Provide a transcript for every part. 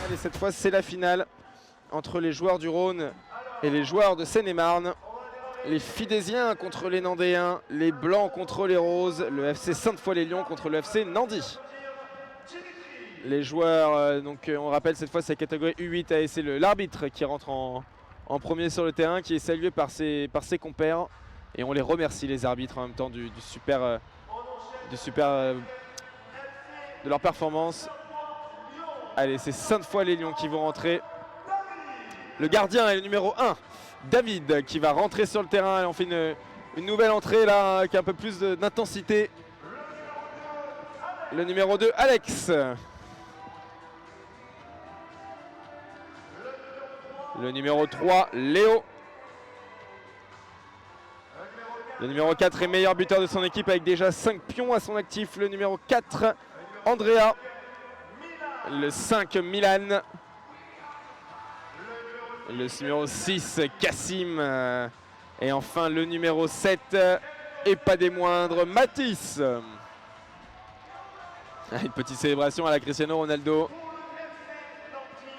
Allez, cette fois, c'est la finale entre les joueurs du Rhône et les joueurs de Seine-et-Marne. Les Fidésiens contre les Nandéens, les Blancs contre les Roses, le FC Sainte-Foy-les-Lyons contre le FC Nandy. Les joueurs, on rappelle cette fois c'est la catégorie U8 et c'est l'arbitre qui rentre en premier sur le terrain, qui est salué par ses compères. Et on les remercie les arbitres en même temps de leur performance. Allez, c'est Sainte-Foy-les-Lyons qui vont rentrer. Le gardien est le numéro 1, David, qui va rentrer sur le terrain. Et on fait une nouvelle entrée là, avec un peu plus d'intensité. Le numéro 2, Alex. Le numéro 3, Léo. Le numéro 4 est meilleur buteur de son équipe avec déjà 5 pions à son actif. Le numéro 4, Andrea. Le 5, Milan. Le numéro 6, Cassim. Et enfin le numéro 7, et pas des moindres, Mathis. Une petite célébration à la Cristiano Ronaldo.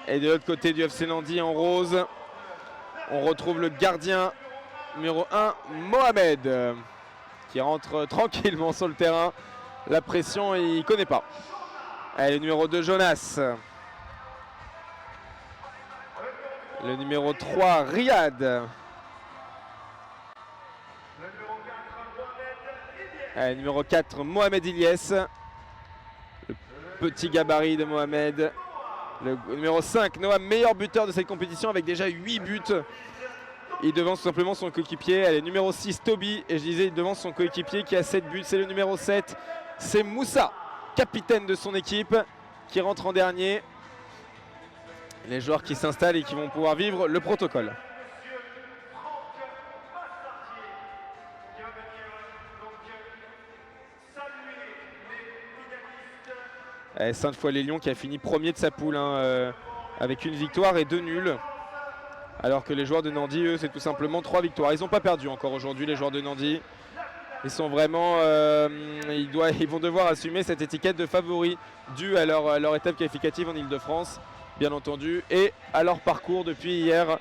Et de l'autre côté du FC Nandy en rose, on retrouve le gardien numéro 1, Mohamed, qui rentre tranquillement sur le terrain. La pression, il ne connaît pas. Allez, le numéro 2, Jonas. Le numéro 3, Riyad. Allez, numéro 4, Mohamed Ilyes. Le petit gabarit de Mohamed. Le numéro 5, Noam, meilleur buteur de cette compétition avec déjà 8 buts. Il devance tout simplement son coéquipier. Allez, numéro 6, Toby. Et je disais, il devance son coéquipier qui a 7 buts. C'est le numéro 7. C'est Moussa, capitaine de son équipe, qui rentre en dernier. Les joueurs qui s'installent et qui vont pouvoir vivre le protocole. Sainte-Foy-les-Lyons qui a fini premier de sa poule avec une victoire et 2 nuls. Alors que les joueurs de Nandy, eux, c'est tout simplement 3 victoires. Ils n'ont pas perdu encore aujourd'hui, les joueurs de Nandy. Ils sont vraiment, ils vont devoir assumer cette étiquette de favori due à leur étape qualificative en Ile-de-France, bien entendu, et à leur parcours depuis hier.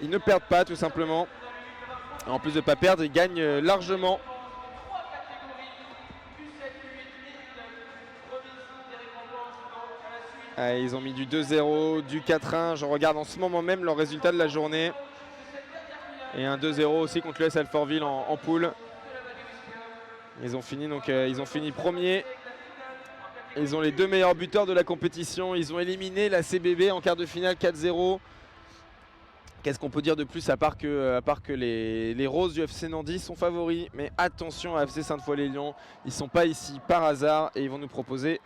Ils ne perdent pas, tout simplement. En plus de ne pas perdre, ils gagnent largement. Ils ont mis du 2-0, du 4-1. Je regarde en ce moment même leur résultat de la journée. Et un 2-0 aussi contre l'US Alfortville en poule. Ils ont fini premier. Ils ont les 2 meilleurs buteurs de la compétition. Ils ont éliminé la CBB en quart de finale 4-0. Qu'est-ce qu'on peut dire de plus à part que les Roses du FC Nandy sont favoris. Mais attention à FC Sainte-Foy-les-Lyons. Ils ne sont pas ici par hasard et ils vont nous proposer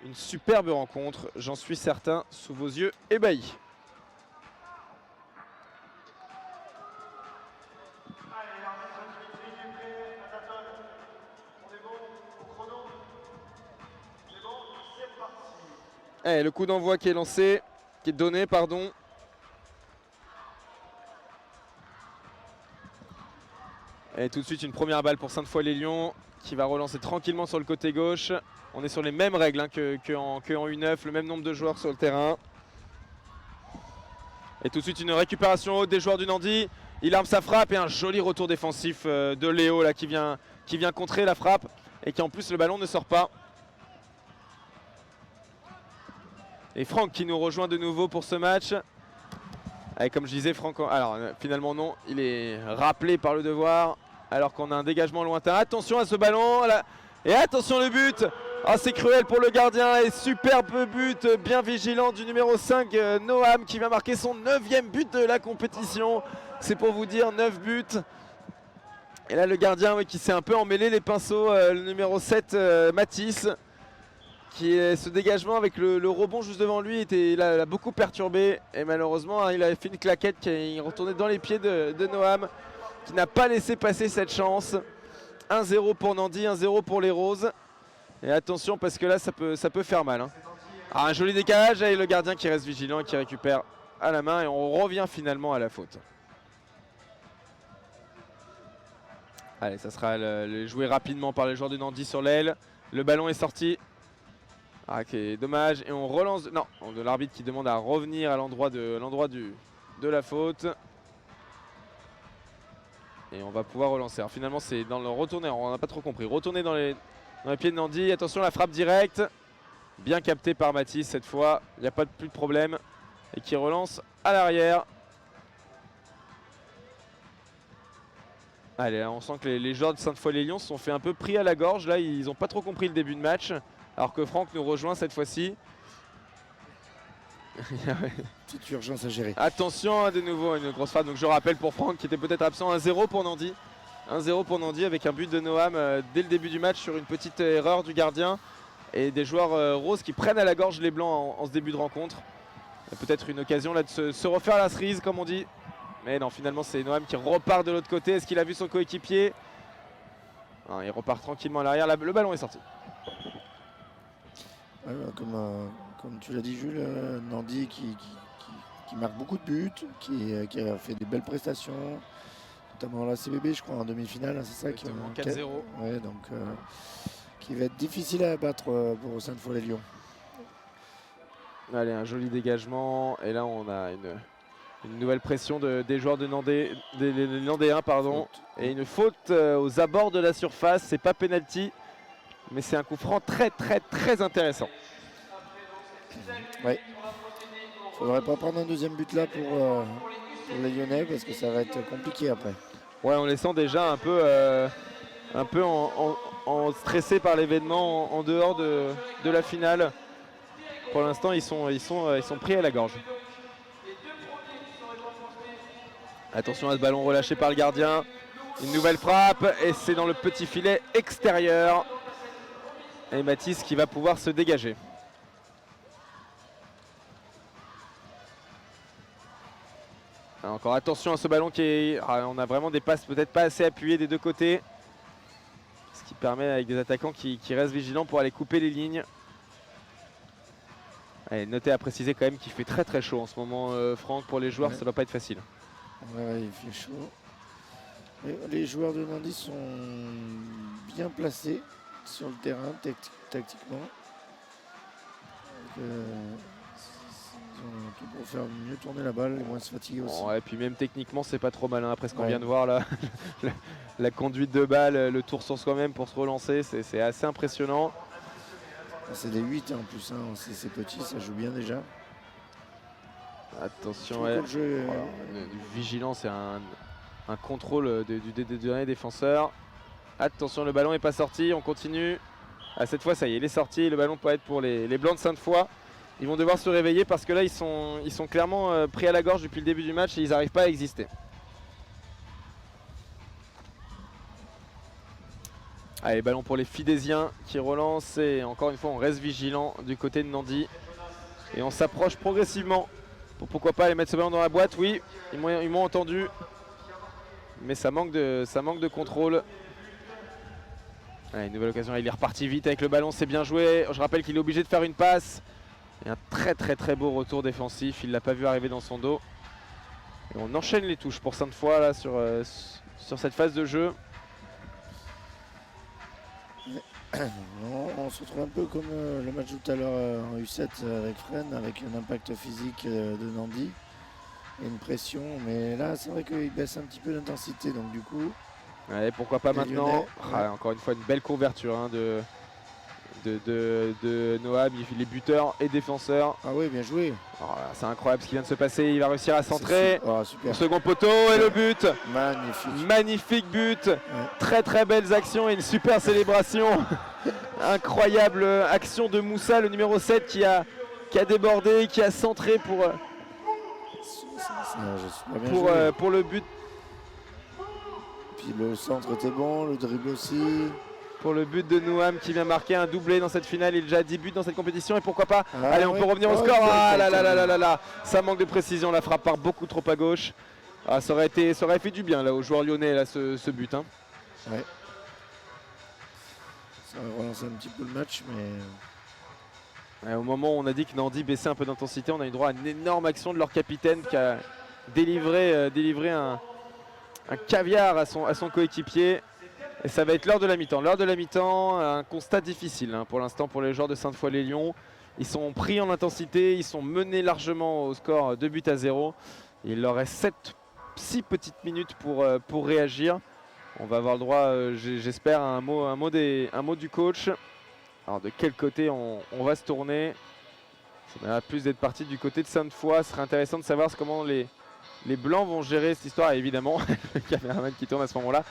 une superbe rencontre, j'en suis certain, sous vos yeux ébahis. Allez, le coup d'envoi qui est lancé, qui est donné, pardon. Et tout de suite une première balle pour Sainte-Foy-les-Lyons qui va relancer tranquillement sur le côté gauche. On est sur les mêmes règles qu'en U9, le même nombre de joueurs sur le terrain. Et tout de suite une récupération haute des joueurs du Nandy. Il arme sa frappe et un joli retour défensif de Léo là, qui vient contrer la frappe et qui en plus le ballon ne sort pas. Et Franck qui nous rejoint de nouveau pour ce match. Et comme je disais, Franck, alors finalement non, il est rappelé par le devoir alors qu'on a un dégagement lointain. Attention à ce ballon là. Et attention le but. Ah, c'est cruel pour le gardien et superbe but, bien vigilant du numéro 5, Noam, qui va marquer son 9e but de la compétition. C'est pour vous dire, 9 buts. Et là le gardien qui s'est un peu emmêlé les pinceaux, le numéro 7, Mathis, qui est ce dégagement avec le rebond juste devant lui, l'a beaucoup perturbé. Et malheureusement, il a fait une claquette qui est retournée dans les pieds de Noam, qui n'a pas laissé passer cette chance. 1-0 pour Nandy, 1-0 pour les Roses. Et attention parce que là ça peut faire mal. Ah, un joli décalage et le gardien qui reste vigilant et qui récupère à la main et on revient finalement à la faute. Allez, ça sera joué rapidement par les joueurs de Nandy sur l'aile. Le ballon est sorti. Ah, ok, dommage. Et on relance. Non, de l'arbitre qui demande à revenir à l'endroit de la faute. Et on va pouvoir relancer. Alors finalement, c'est dans le retourner. On n'a pas trop compris. Retourner dans les pieds de Nandi. Attention, la frappe directe. Bien capté par Mathis cette fois. Il n'y a pas plus de problème. Et qui relance à l'arrière. Allez, là, on sent que les joueurs de Sainte-Foy-les-Lyons se sont fait un peu pris à la gorge. Là, ils n'ont pas trop compris le début de match. Alors que Franck nous rejoint cette fois-ci. Petite urgence à gérer. Attention, de nouveau une grosse frappe. Donc je rappelle pour Franck qui était peut-être absent, 1-0 pour Nandi. 1-0 pour Nandi avec un but de Noam dès le début du match sur une petite erreur du gardien. Et des joueurs roses qui prennent à la gorge les blancs en ce début de rencontre. Peut-être une occasion là de se refaire la cerise comme on dit. Mais non, finalement c'est Noam qui repart de l'autre côté. Est-ce qu'il a vu son coéquipier? Il repart tranquillement à l'arrière. Le ballon est sorti. Ouais, comme tu l'as dit Jules, Nandi qui marque beaucoup de buts, qui a fait des belles prestations, notamment la CBB je crois en demi-finale, hein, c'est ça qui 4-0. Ouais, donc qui va être difficile à abattre pour Sainte-Foy-les-Lyons. Allez, un joli dégagement et là on a une nouvelle pression des joueurs des Nandéens pardon. Et une faute aux abords de la surface, c'est pas penalty. Mais c'est un coup franc très intéressant. Ouais. Faudrait pas prendre un deuxième but là pour les Lyonnais parce que ça va être compliqué après. Ouais, on les sent déjà un peu en stressés par l'événement en dehors de la finale. Pour l'instant, ils sont pris à la gorge. Attention à ce ballon relâché par le gardien. Une nouvelle frappe et c'est dans le petit filet extérieur. Et Mathis qui va pouvoir se dégager. Alors encore attention à ce ballon qui est... on a vraiment des passes peut-être pas assez appuyées des deux côtés. Ce qui permet avec des attaquants qui restent vigilants pour aller couper les lignes. Allez, notez à préciser quand même qu'il fait très chaud en ce moment Franck. Pour les joueurs ça ne doit pas être facile. Ouais, il fait chaud. Les joueurs de Nandi sont bien placés sur le terrain tactiquement. Ils ont tout pour faire mieux tourner la balle et moins se fatiguer aussi. Ouais, et puis même techniquement c'est pas trop malin après ce qu'on vient de voir là. La conduite de balle, le tour sur soi-même pour se relancer, c'est assez impressionnant. C'est des 8 en plus, hein. C'est petit, ça joue bien déjà. Attention, ouais. Vigilance et un contrôle du dernier défenseur. Attention, le ballon n'est pas sorti, on continue. Cette fois ça y est, il est sorti, le ballon peut être pour les Blancs de Sainte-Foy. Ils vont devoir se réveiller parce que là ils sont clairement pris à la gorge depuis le début du match et ils n'arrivent pas à exister. Allez, ballon pour les Fidésiens qui relancent et encore une fois on reste vigilant du côté de Nandi. Et on s'approche progressivement pour pourquoi pas aller mettre ce ballon dans la boîte. Oui, ils m'ont entendu. Mais ça manque de contrôle. Allez, une nouvelle occasion, il est reparti vite avec le ballon, c'est bien joué. Je rappelle qu'il est obligé de faire une passe. Et un très beau retour défensif, il ne l'a pas vu arriver dans son dos. Et on enchaîne les touches pour Sainte-Foy là sur cette phase de jeu. On se retrouve un peu comme le match tout à l'heure en U7 avec Fresnes, avec un impact physique de Nandi et une pression. Mais là, c'est vrai qu'il baisse un petit peu l'intensité, donc du coup... Allez, pourquoi pas maintenant. Encore une fois, une belle couverture hein, de Noam, les buteurs et défenseurs. Ah oui, bien joué. C'est incroyable ce qui vient de se passer, il va réussir à centrer. Super. Au second poteau et le but. Magnifique. Magnifique but. Ouais. Très belles actions et une super célébration. Incroyable action de Moussa, le numéro 7 qui a débordé, qui a centré pour le but. Puis le centre était bon, le dribble aussi. Pour le but de Noam qui vient marquer un doublé dans cette finale. Il a déjà 10 buts dans cette compétition et pourquoi pas. Allez, on peut revenir au score. Là. Ça manque de précision, la frappe part beaucoup trop à gauche. Ça aurait fait du bien là aux joueurs lyonnais là, ce but. Hein. Ouais. Ça va relancer un petit peu le match, mais... Au moment où on a dit que Nandi baissait un peu d'intensité, on a eu droit à une énorme action de leur capitaine qui a délivré un caviar à son coéquipier. Et ça va être l'heure de la mi-temps. L'heure de la mi-temps, un constat difficile pour l'instant pour les joueurs de Sainte-Foy-les-Lyons. Ils sont pris en intensité, ils sont menés largement au score 2-0. Il leur reste 6 petites minutes pour réagir. On va avoir le droit, j'espère, à un mot du coach. Alors de quel côté on va se tourner? Ça va plus d'être parti du côté de Sainte-Foy. Ce serait intéressant de savoir comment les Blancs vont gérer cette histoire. Et évidemment, le caméraman qui tourne à ce moment-là.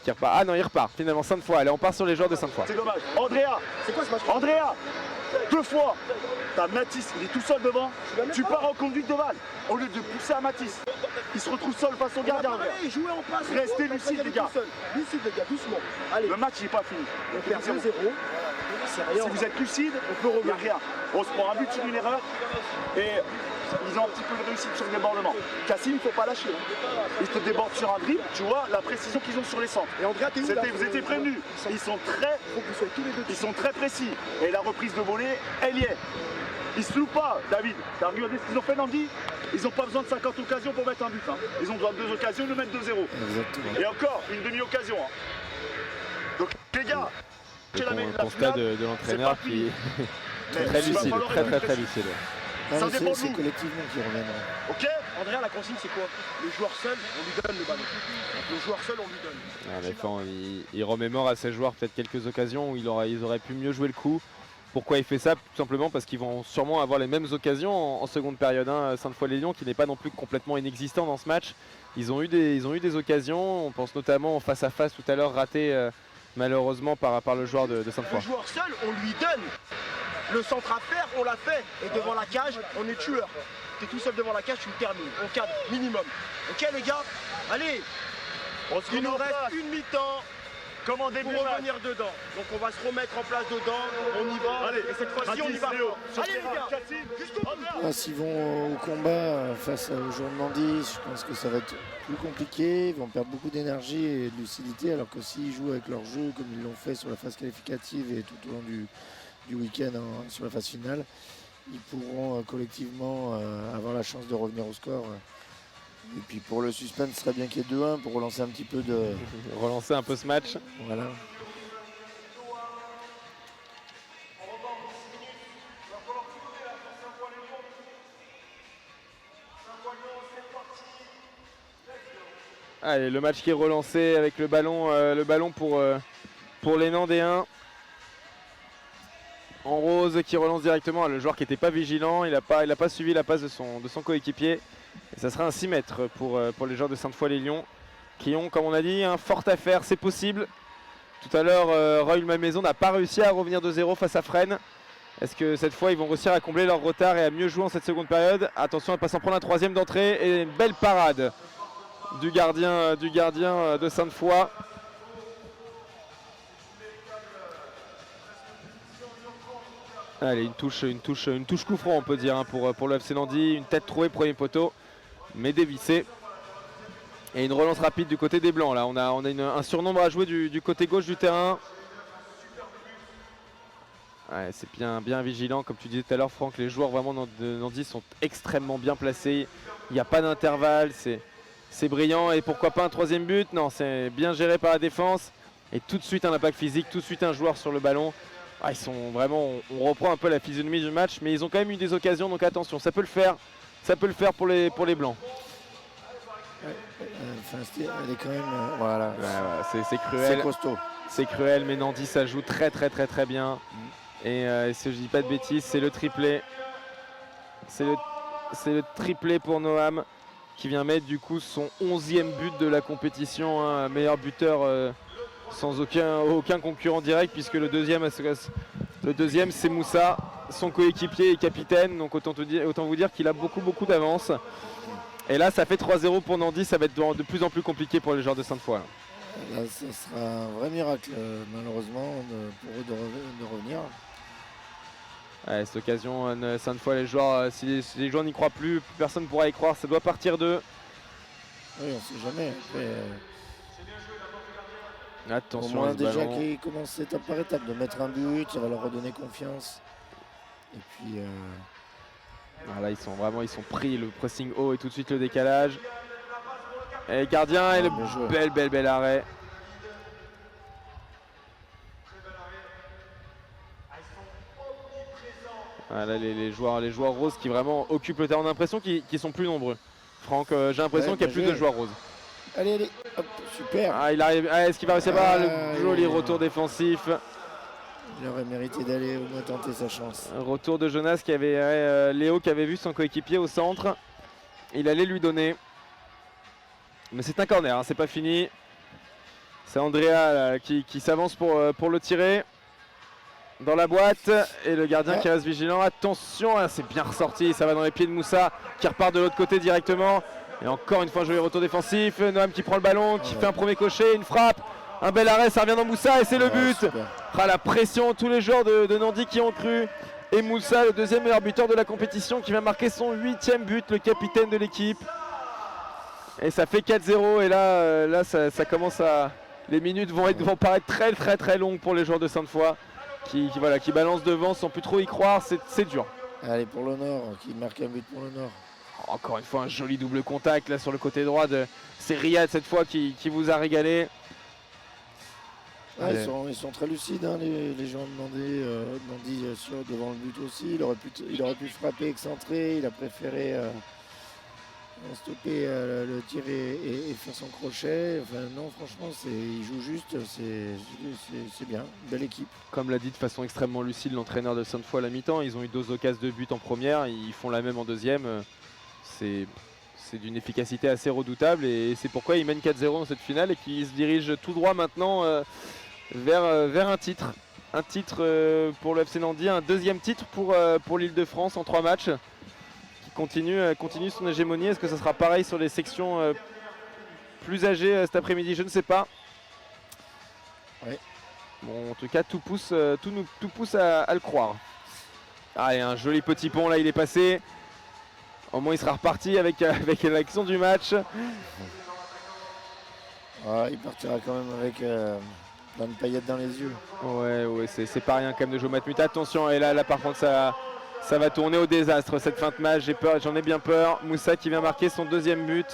Qui repart. Ah non, il repart. Finalement, Sainte-Foy. Allez, on part sur les joueurs de Sainte-Foy. C'est dommage. Andrea, c'est quoi ce match? Andrea, 2 fois. T'as Mathis, il est tout seul devant. Tu pars en conduite de balle. Au lieu de pousser à Mathis, il se retrouve seul face au gardien. Restez lucide, les gars. Lucide, les gars, doucement. Allez. Le match, il n'est pas fini. On perd 2-0. Si vous êtes lucide, il n'y a rien. On se prend un but sur une erreur et ils ont un petit peu de réussite sur le débordement. Cassim, il ne faut pas lâcher. Ils te débordent sur un dribble, tu vois la précision qu'ils ont sur les centres. Et Andrea, t'es où là? Vous étiez prévenus. Ils sont très précis. Et la reprise de volée, elle y est. Ils se louent pas, David. T'as regardé ce qu'ils ont fait, Nandi? Ils n'ont pas besoin de 50 occasions pour mettre un but. Ils ont besoin de 2 occasions de mettre 2-0. Exactement. Et encore, une demi-occasion. Donc les gars, Le constat de l'entraîneur qui est très lucide, très lucide. Ça dépend de C'est nous. collectivement qui reviendra. Ok? Andrea, la consigne, c'est quoi? Le joueur seul, on lui donne le ballon. Le joueur seul, on lui donne. En effet, il remémore à ses joueurs peut-être quelques occasions où ils auraient pu mieux jouer le coup. Pourquoi il fait ça? Tout simplement parce qu'ils vont sûrement avoir les mêmes occasions en seconde période. Sainte-Foy-les-Lyons qui n'est pas non plus complètement inexistant dans ce match. Ils ont eu des occasions. On pense notamment au face-à-face tout à l'heure raté malheureusement par le joueur de Sainte-Foy. Le joueur seul, on lui donne. Le centre à faire, on l'a fait. Et devant la cage, on est tueur. T'es tout seul devant la cage, tu le termines. On cadre, minimum. Ok les gars? Allez, il nous reste une mi-temps Comme en pour début de match. revenir dedans. Donc on va se remettre en place dedans. On y va. Allez, et cette fois-ci, on y va. Léo, sur Allez le les terrain, gars, Cassim, jusqu'au bout. Andrea. S'ils vont au combat face aux joueurs de Nandi, je pense que ça va être plus compliqué. Ils vont perdre beaucoup d'énergie et de lucidité, alors que s'ils jouent avec leur jeu comme ils l'ont fait sur la phase qualificative et tout au long du week-end sur la phase finale, ils pourront collectivement avoir la chance de revenir au score. Et puis pour le suspense, ce serait bien qu'il y ait 2-1 pour relancer un petit peu de... Relancer un peu ce match. Voilà. Allez, le match qui est relancé avec le ballon pour les Nandéens. En rose qui relance directement, le joueur qui n'était pas vigilant, il n'a pas suivi la passe de son coéquipier. Et ça sera un 6 mètres pour les joueurs de Sainte-Foy-les-Lyons qui ont, comme on a dit, un fort à faire, c'est possible. Tout à l'heure, Roy Malmaison n'a pas réussi à revenir de 0 face à Fresnes. Est-ce que cette fois ils vont réussir à combler leur retard et à mieux jouer en cette seconde période? Attention à ne pas s'en prendre un troisième d'entrée et une belle parade du gardien de Sainte-Foy. Allez, une touche coup franc on peut dire pour le FC Nandy. Une tête trouée, premier poteau, mais dévissé. Et une relance rapide du côté des Blancs. Là, on a un surnombre à jouer du côté gauche du terrain. Ouais, c'est bien vigilant, comme tu disais tout à l'heure, Franck. Les joueurs vraiment de Nandy sont extrêmement bien placés. Il n'y a pas d'intervalle, c'est brillant. Et pourquoi pas un troisième but? Non, c'est bien géré par la défense. Et tout de suite un impact physique, tout de suite un joueur sur le ballon. Ah, ils sont vraiment, on reprend un peu la physionomie du match, mais ils ont quand même eu des occasions, donc attention, ça peut le faire pour les Blancs. Enfin, elle est quand même, voilà. Ouais, c'est cruel. C'est costaud. C'est cruel, mais Nandy ça joue très bien. Et si je dis pas de bêtises, c'est le triplé. C'est le triplé pour Noam qui vient mettre du coup son 11e but de la compétition, meilleur buteur sans aucun concurrent direct, puisque le deuxième c'est Moussa, son coéquipier et capitaine. Donc autant vous dire qu'il a beaucoup d'avance. Et là ça fait 3-0 pour Nandy, ça va être de plus en plus compliqué pour les joueurs de Sainte-Foy. Là, ça sera un vrai miracle, malheureusement, pour eux de revenir. Ouais, cette occasion, Sainte-Foy, les joueurs, si les joueurs n'y croient plus, personne ne pourra y croire, ça doit partir d'eux. Oui, on ne sait jamais. Après, Attention au moins à ce déjà ballon. qu'ils commencent étape par étape de mettre un but, ça va leur redonner confiance. Et puis... Là ils sont pris, le pressing haut et tout de suite le décalage. Et le gardien et le bel arrêt. Voilà, les joueurs roses qui vraiment occupent le terrain. On a l'impression qu'ils sont plus nombreux. Franck, j'ai l'impression qu'il y a plus de joueurs roses. Allez, hop, super. Ah, il arrive. Ah, est-ce qu'il va réussir à avoir le joli retour défensif? Il aurait mérité d'aller au moins tenter sa chance. Un retour de Jonas qui avait Léo qui avait vu son coéquipier au centre. Il allait lui donner. Mais c'est un corner, hein, c'est pas fini. C'est Andrea qui s'avance pour le tirer. Dans la boîte. Et le gardien qui reste vigilant. Attention, c'est bien ressorti. Ça va dans les pieds de Moussa qui repart de l'autre côté directement. Et encore une fois, un joli retour défensif. Noam qui prend le ballon, qui fait un premier crochet, une frappe. Un bel arrêt, ça revient dans Moussa et c'est le but. La pression, tous les joueurs de Nandi qui ont cru. Et Moussa, le deuxième meilleur buteur de la compétition, qui va marquer son 8e but, le capitaine de l'équipe. Et ça fait 4-0 et là ça commence à... Les minutes vont paraître très longues pour les joueurs de Sainte-Foy qui balancent devant sans plus trop y croire, c'est dur. Allez pour le Nord, qui marque un but pour le Nord. Encore une fois un joli double contact là sur le côté droit c'est Riyad cette fois qui vous a régalé. Ah, ils sont très lucides hein, les gens Nandi devant le but aussi. Il aurait pu frapper excentré, il a préféré stopper le tir et faire son crochet. Enfin non, franchement il joue juste, c'est bien, belle équipe. Comme l'a dit de façon extrêmement lucide l'entraîneur de Sainte-Foy à la mi-temps, ils ont eu 2 occasions de but en première, ils font la même en deuxième. C'est d'une efficacité assez redoutable et c'est pourquoi ils mènent 4-0 dans cette finale et qu'ils se dirigent tout droit maintenant vers un titre. Un titre pour le FC Nandi, un 2e titre pour l'Île-de-France en 3 matchs. Continue son hégémonie. Est-ce que ça sera pareil sur les sections plus âgées cet après-midi? Je ne sais pas. Ouais. Bon, en tout cas, tout pousse à le croire. Allez, un joli petit pont, là, il est passé. Au moins, il sera reparti avec l'action du match. Il partira quand même avec plein de paillettes dans les yeux. Ouais, c'est pas rien quand même de jouer au Matmut. Attention, et là par contre, ça va tourner au désastre cette fin de match, j'ai peur, j'en ai bien peur. Moussa qui vient marquer son 2e but,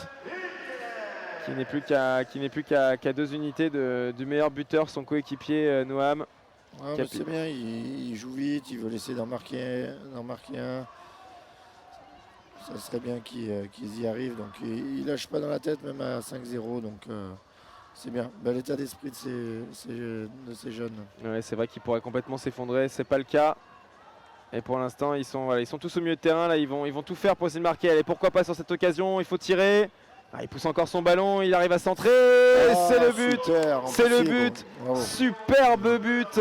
qui n'est plus qu'à 2 unités du meilleur buteur, son coéquipier Noam. C'est bien, il joue vite, il veut laisser d'en marquer un. Ça serait bien qu'ils y arrivent, donc il lâche pas dans la tête même à 5-0, donc c'est bien. Bel état d'esprit de ces jeunes. Ouais, c'est vrai qu'il pourrait complètement s'effondrer, c'est pas le cas. Et pour l'instant, ils sont tous au milieu de terrain. Là, ils vont tout faire pour essayer de marquer. Allez, pourquoi pas sur cette occasion? Il faut tirer. Il pousse encore son ballon. Il arrive à centrer. C'est le but. C'est le but. Bravo. Superbe but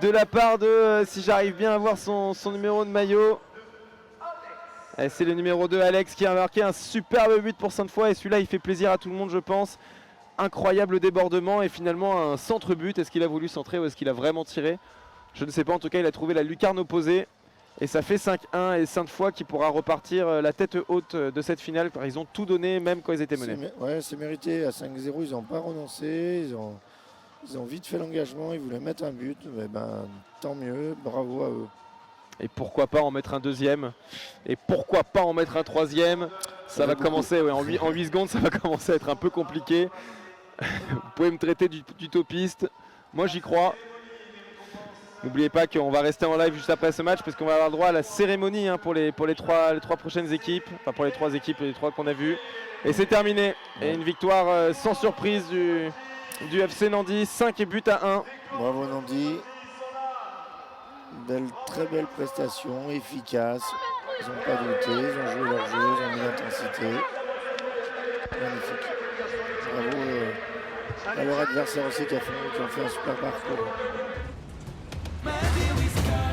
de la part de, si j'arrive bien à voir son numéro de maillot. C'est le numéro 2, Alex, qui a marqué un superbe but pour Sainte-Foy. Et celui-là, il fait plaisir à tout le monde, je pense. Incroyable débordement et finalement un centre-but. Est-ce qu'il a voulu centrer ou est-ce qu'il a vraiment tiré? Je ne sais pas, en tout cas il a trouvé la lucarne opposée et ça fait 5-1 et Sainte-Foy qui pourra repartir la tête haute de cette finale car ils ont tout donné même quand ils étaient menés. Ouais, c'est mérité, à 5-0 ils n'ont pas renoncé, ils ont vite fait l'engagement, ils voulaient mettre un but, mais tant mieux, bravo à eux. Et pourquoi pas en mettre un 2e et pourquoi pas en mettre un 3e? Ça va commencer, en 8 secondes ça va commencer à être un peu compliqué. Vous pouvez me traiter d'utopiste, moi j'y crois. N'oubliez pas qu'on va rester en live juste après ce match parce qu'on va avoir droit à la cérémonie pour les trois prochaines équipes, enfin pour les 3 équipes, les 3 qu'on a vues. Et c'est terminé. Et une victoire sans surprise du FC Nandi, 5-1. Bravo Nandi. Très belle prestation, efficace. Ils n'ont pas douté, ils ont joué leur jeu, ils ont mis l'intensité. Magnifique. Bravo à leur adversaire aussi qui ont fait un super parcours. Maybe we start.